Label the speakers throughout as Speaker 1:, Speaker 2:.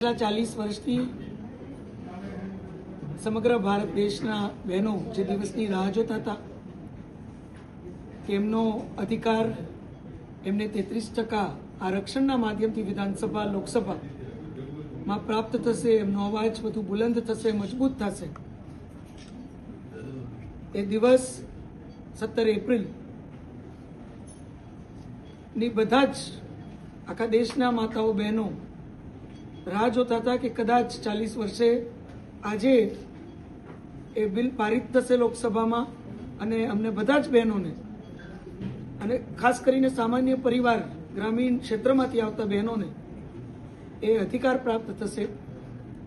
Speaker 1: 40 વર્ષથી સમગ્ર ભારત દેશના બહેનો જે દિવસની રાહ જોતા હતા કે એમનો અધિકાર એમને 33% આરક્ષણના માધ્યમથી વિધાનસભા લોકસભામાં પ્રાપ્ત થશે, એમનો અવાજ વધુ બુલંદ થશે, મજબૂત થશે. એ દિવસ 17 એપ્રિલ ની બધા જ આખા દેશના માતાઓ બહેનો રાહ જોતા હતા કે કદાચ 40 વર્ષે આજે એ બિલ પારિત થશે લોકસભામાં અને અમને બધા જ બહેનોને અને ખાસ કરીને સામાન્ય પરિવાર ગ્રામીણ ક્ષેત્રમાંથી આવતા બહેનોને એ અધિકાર પ્રાપ્ત થશે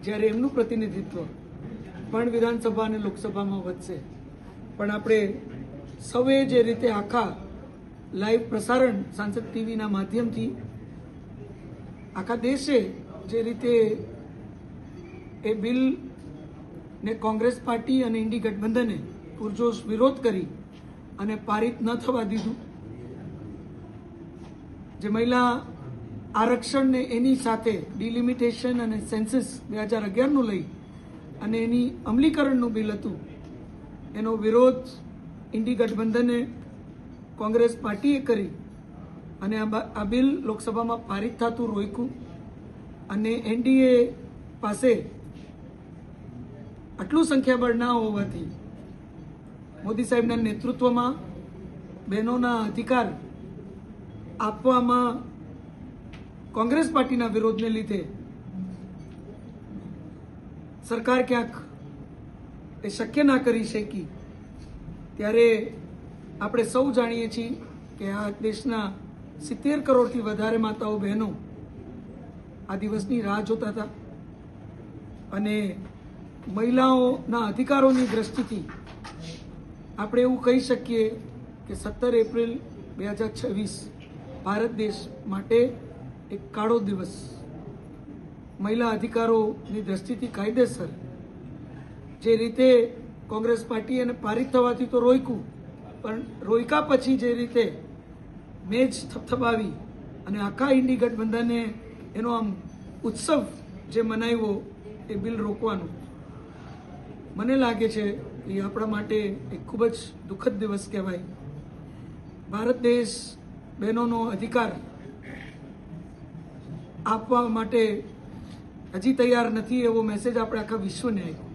Speaker 1: જ્યારે એમનું પ્રતિનિધિત્વ પણ વિધાનસભા અને લોકસભામાં વધશે. પણ આપણે સૌએ જે રીતે આખા લાઈવ પ્રસારણ સાંસદ ટીવીના માધ્યમથી આખા દેશે જે રીતે એ બિલ ને કોંગ્રેસ પાર્ટી અને ઇન્ડી ગઠબંધને પુરજોશ વિરોધ કરી અને પારિત ન થવા દીધું, જે મહિલા આરક્ષણને એની સાથે ડિલિમિટેશન અને સેન્સસ 2011નું લઈ અને એની અમલીકરણનું બિલ હતું, એનો વિરોધ ઇન્ડી ગઠબંધને કોંગ્રેસ પાર્ટીએ કરી અને આ બિલ લોકસભામાં પારિત થતું રોક્યું. અને એનડીએ પાસે આટલું સંખ્યાબળ ના હોવાથી મોદી સાહેબના નેતૃત્વમાં બહેનોના અધિકાર આપવામાં કોંગ્રેસ પાર્ટીના વિરોધને લીધે સરકાર ક્યાંક એ શક્ય ના કરી શકી. ત્યારે આપણે સૌ જાણીએ છીએ કે આ દેશના 70 કરોડથી વધારે માતાઓ બહેનો આ દિવસની રાહ જોતા હતા અને મહિલાઓના અધિકારોની દ્રષ્ટિથી આપણે એવું કહી શકીએ કે 17 એપ્રિલ 2026 ભારત દેશ માટે એક કાળો દિવસ. મહિલા અધિકારોની દ્રષ્ટિથી કાયદેસર જે રીતે કોંગ્રેસ પાર્ટી એને પારિત થવાથી તો રોક્યું, પણ રોક્યા પછી જે રીતે મેજ થપથપાવી અને આખા ઇન્ડી ગઠબંધને એનો આમ ઉત્સવ જે મનાવ્યો એ બિલ રોકવાનો, મને લાગે છે એ આપણા માટે એક ખૂબ જ દુઃખદ દિવસ કહેવાય. ભારત દેશ બહેનોનો અધિકાર આપવા માટે હજી તૈયાર નથી એવો મેસેજ આપણે આખા વિશ્વને આપ્યો.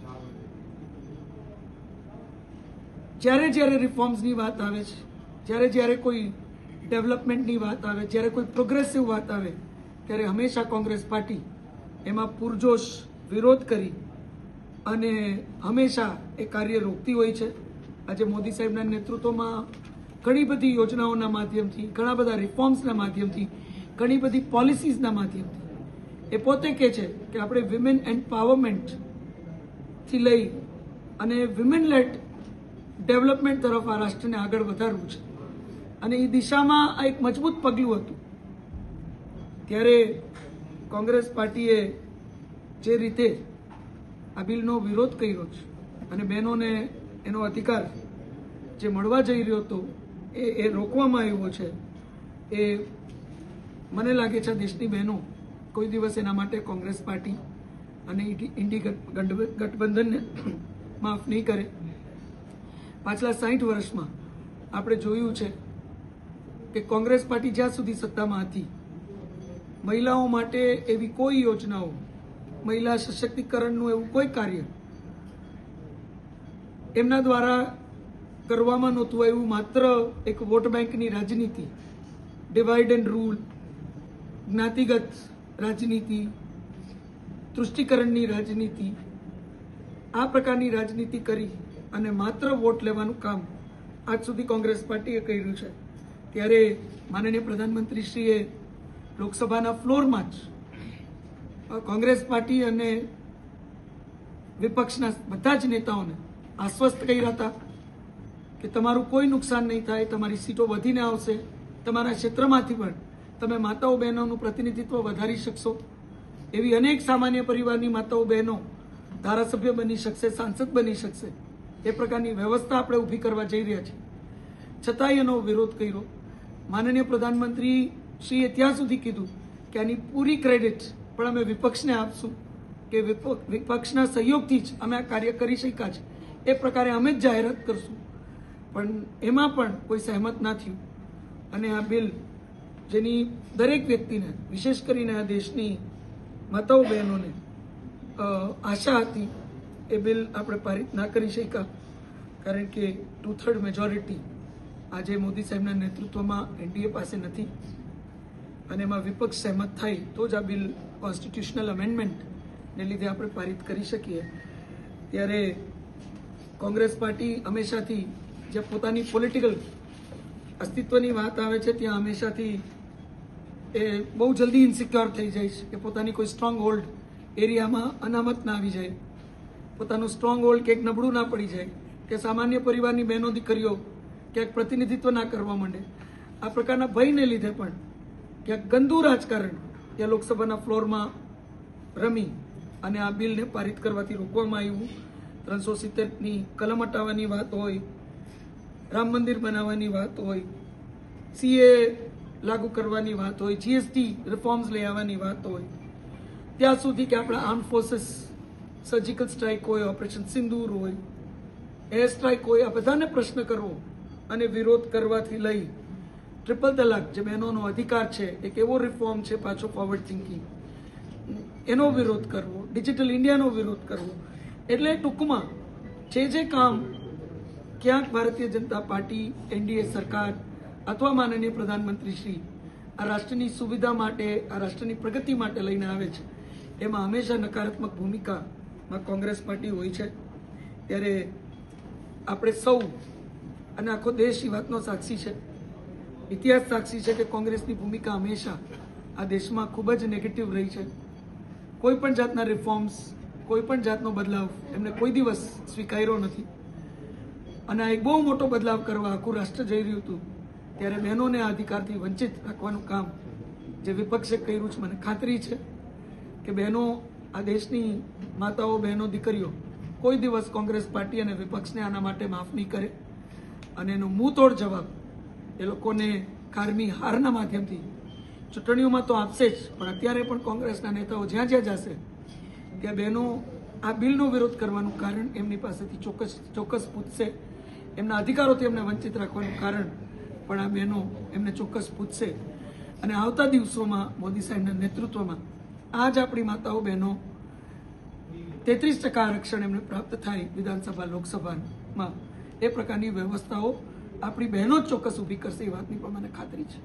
Speaker 1: જ્યારે જ્યારે રિફોર્મ્સની વાત આવે છે, જ્યારે કોઈ ડેવલપમેન્ટની વાત આવે, જ્યારે કોઈ પ્રોગ્રેસિવ વાત આવે, ત્યારે હંમેશા કોંગ્રેસ પાર્ટી એમાં પૂરજોશ વિરોધ કરી અને હંમેશા એ કાર્ય રોકતી હોય છે. આજે મોદી સાહેબના નેતૃત્વમાં ઘણી બધી યોજનાઓના માધ્યમથી, ઘણા બધા રિફોર્મ્સના માધ્યમથી, ઘણી બધી પોલિસીઝના માધ્યમથી એ પોતે કહે છે કે આપણે વિમેન એમ્પાવરમેન્ટથી લઈ અને વિમેન લેડ ડેવલપમેન્ટ તરફ આ રાષ્ટ્રને આગળ વધારવું છે અને એ દિશામાં આ એક મજબૂત પગલું હતું. ત્યારે કોંગ્રેસ પાર્ટીએ જે રીતે આ બિલનો વિરોધ કર્યો છે અને બહેનોને એનો અધિકાર જે મળવા જઈ રહ્યો હતો એ રોકવામાં આવ્યો છે, એ મને લાગે છે દેશની બહેનો કોઈ દિવસ એના માટે કોંગ્રેસ પાર્ટી અને ઇન્ડી ગઠબંધનને માફ નહીં કરે. પાછલા 60 વર્ષમાં આપણે જોયું છે કે કોંગ્રેસ પાર્ટી જ્યાં સુધી સત્તામાં હતી, મહિલાઓ માટે એવી કોઈ યોજનાઓ, મહિલા સશક્તિકરણનું એવું કોઈ કાર્ય એમના દ્વારા કરવામાં નહોતું આવ્યું. માત્ર એક વોટ બેંકની રાજનીતિ, ડિવાઇડ એન્ડ રૂલ, જ્ઞાતિગત રાજનીતિ, તૃષ્ટિકરણની રાજનીતિ, આ પ્રકારની રાજનીતિ કરી અને માત્ર વોટ લેવાનું કામ આજ સુધી કોંગ્રેસ પાર્ટીએ કર્યું છે. ત્યારે માનનીય પ્રધાનમંત્રીશ્રીએ લોકસભાના ફ્લોરમાં જ કોંગ્રેસ પાર્ટી અને વિપક્ષના બધા જ નેતાઓને આશ્વસ્ત કર્યા હતા કે તમારું કોઈ નુકસાન નહીં થાય, તમારી સીટો વધીને આવશે, તમારા ક્ષેત્રમાંથી પણ તમે માતાઓ બહેનોનું પ્રતિનિધિત્વ વધારી શકશો. એવી અનેક સામાન્ય પરિવારની માતાઓ બહેનો ધારાસભ્ય બની શકશે, સાંસદ બની શકશે. એ પ્રકારની વ્યવસ્થા આપણે ઊભી કરવા જઈ રહ્યા છીએ. છતાંય એનો વિરોધ કર્યો. માનનીય પ્રધાનમંત્રી શ્રીએ ત્યાં સુધી કીધું કે આની પૂરી ક્રેડિટ પણ અમે વિપક્ષને આપશું કે વિપક્ષના સહયોગથી જ અમે આ કાર્ય કરી શક્યા છે, એ પ્રકારે અમે જ જાહેરાત કરશું. પણ એમાં પણ કોઈ સહેમત ના થયું અને આ બિલ જેની દરેક વ્યક્તિને, વિશેષ કરીને આ દેશની માતાઓ બહેનોને આશા હતી, એ બિલ આપણે પારિત ના કરી શક્યા કારણ કે 2/3 મેજોરિટી આજે મોદી સાહેબના નેતૃત્વમાં એનડીએ પાસે નથી અને એમાં વિપક્ષ સહેમત થાય તો જ આ બિલ કોન્સ્ટિટ્યુશનલ અમેન્ડમેન્ટને લીધે આપણે પારિત કરી શકીએ. ત્યારે કોંગ્રેસ પાર્ટી હંમેશાથી જે પોતાની પોલિટિકલ અસ્તિત્વની વાત આવે છે ત્યાં હંમેશાથી એ બહુ જલ્દી ઇન્સિક્યોર થઈ જાય છે કે પોતાની કોઈ સ્ટ્રોંગ હોલ્ડ એરિયામાં અનામત ના આવી જાય, પોતાનું સ્ટ્રોંગ હોલ્ડ ક્યાંક નબળું ના પડી જાય, કે સામાન્ય પરિવારની બહેનો દીકરીઓ ક્યાંક પ્રતિનિધિત્વ ના કરવા માંડે. આ પ્રકારના ભયને લીધે પણ ક્યાંક ગંદુ રાજકારણ ત્યાં લોકસભાના ફ્લોરમાં રમી અને આ બિલને પારિત કરવાથી રોકવામાં આવ્યું. 370ની કલમ હટાવવાની વાત હોય, રામ મંદિર બનાવવાની વાત હોય, સીએ લાગુ કરવાની વાત હોય, જીએસટી રિફોર્મ્સ લઈ આવવાની વાત હોય, ત્યાં સુધી કે આપણા આર્મ ફોર્સીસ સર્જિકલ સ્ટ્રાઇક હોય, ઓપરેશન સિંદૂર હોય, એર સ્ટ્રાઇક હોય, આ બધાને પ્રશ્ન કરવો અને વિરોધ કરવાથી લઈ ટ્રિપલ તલાક જે બહેનોનો અધિકાર છે, એક એવો રિફોર્મ છે પાછો ફોરવર્ડ થિંકિંગ, એનો વિરોધ કરવો, ડિજિટલ ઇન્ડિયાનો વિરોધ કરવો. એટલે ટૂંકમાં જે કામ ક્યાંક ભારતીય જનતા પાર્ટી, એનડીએ સરકાર અથવા માનનીય પ્રધાનમંત્રી શ્રી આ રાષ્ટ્રની સુવિધા માટે, આ રાષ્ટ્રની પ્રગતિ માટે લઈને આવે છે, એમાં હંમેશા નકારાત્મક ભૂમિકામાં કોંગ્રેસ પાર્ટી હોય છે. ત્યારે આપણે સૌ અને આખો દેશ એ વાતનો સાક્ષી છે, ઇતિહાસ સાક્ષી છે કે કોંગ્રેસની ભૂમિકા હંમેશા આ દેશમાં ખૂબ જ નેગેટિવ રહી છે. કોઈ પણ જાતના રિફોર્મ્સ, કોઈ પણ જાતનો બદલાવ એમને કોઈ દિવસ સ્વીકાર્યો નથી અને આ એક બહુ મોટો બદલાવ કરવા આખું રાષ્ટ્ર જઈ રહ્યું હતું ત્યારે બહેનોને આ અધિકારથી વંચિત રાખવાનું કામ જે વિપક્ષે કર્યું છે, મને ખાતરી છે કે બહેનો, આ દેશની માતાઓ, બહેનો, દીકરીઓ કોઈ દિવસ કોંગ્રેસ પાર્ટી અને વિપક્ષને આના માટે માફ નહીં કરે અને એનો મુંહતોડ જવાબ એ લોકોને કારમી હારના માધ્યમથી ચૂંટણીઓમાં તો આપશે જ, પણ અત્યારે પણ કોંગ્રેસના નેતાઓ જ્યાં જ્યાં જશે ત્યાં બહેનો આ બિલનો વિરોધ કરવાનું કારણ એમની પાસેથી ચોક્કસ પૂછશે, એમના અધિકારોથી એમને વંચિત રાખવાનું કારણ પણ આ બહેનો એમને ચોક્કસ પૂછશે. અને આવતા દિવસોમાં મોદી સાહેબના નેતૃત્વમાં આજ આપણી માતાઓ બહેનો 33% આરક્ષણ એમને પ્રાપ્ત થાય વિધાનસભા, લોકસભામાં, એ પ્રકારની વ્યવસ્થાઓ આપણી બહેનો જ ચોક્કસ ઊભી કરશે એ વાતની પણ મને ખાતરી છે.